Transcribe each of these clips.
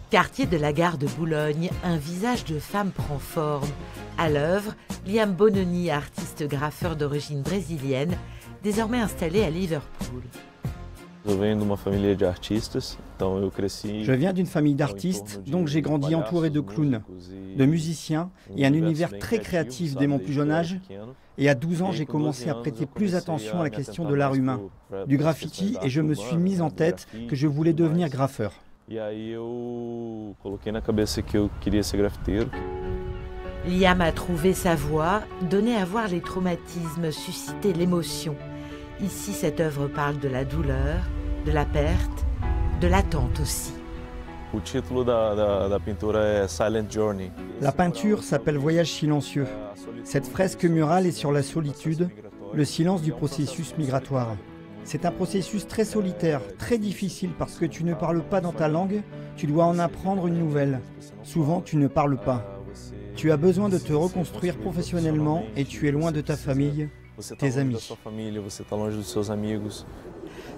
Quartier de la gare de Boulogne, un visage de femme prend forme. À l'œuvre, Liam Bononi, artiste graffeur d'origine brésilienne, désormais installé à Liverpool. Je viens d'une famille d'artistes, donc j'ai grandi entouré de clowns, de musiciens et un univers très créatif dès mon plus jeune âge. Et à 12 ans, j'ai commencé à prêter plus attention à la question de l'art humain, du graffiti, et je me suis mis en tête que je voulais devenir graffeur. Liam a trouvé sa voie, donné à voir les traumatismes, suscité l'émotion. Ici, cette œuvre parle de la douleur, de la perte, de l'attente aussi. La peinture s'appelle Voyage silencieux. Cette fresque murale est sur la solitude, le silence du processus migratoire. C'est un processus très solitaire, très difficile parce que tu ne parles pas dans ta langue, tu dois en apprendre une nouvelle. Souvent, tu ne parles pas. Tu as besoin de te reconstruire professionnellement et tu es loin de ta famille, tes amis.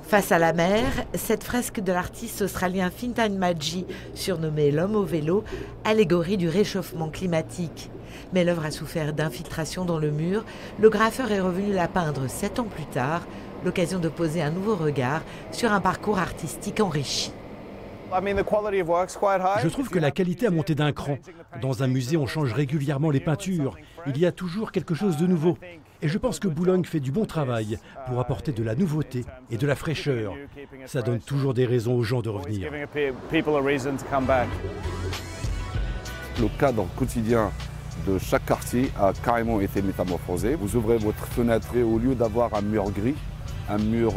Face à la mer, cette fresque de l'artiste australien Fintan Madji, surnommé l'homme au vélo, allégorie du réchauffement climatique. Mais l'œuvre a souffert d'infiltration dans le mur. Le graffeur est revenu la peindre 7 ans plus tard, l'occasion de poser un nouveau regard sur un parcours artistique enrichi. Je trouve que la qualité a monté d'un cran. Dans un musée, on change régulièrement les peintures. Il y a toujours quelque chose de nouveau. Et je pense que Boulogne fait du bon travail pour apporter de la nouveauté et de la fraîcheur. Ça donne toujours des raisons aux gens de revenir. Le cadre quotidien de chaque quartier a carrément été métamorphosé. Vous ouvrez votre fenêtre et au lieu d'avoir un mur gris, un mur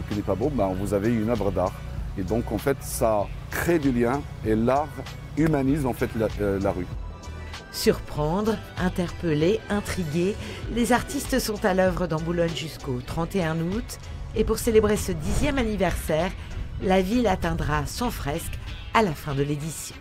qui n'est pas beau, vous avez une œuvre d'art. Et donc en fait ça crée du lien et l'art humanise en fait la rue. Surprendre, interpeller, intriguer, les artistes sont à l'œuvre dans Boulogne jusqu'au 31 août. Et pour célébrer ce 10e anniversaire, la ville atteindra 100 fresques à la fin de l'édition.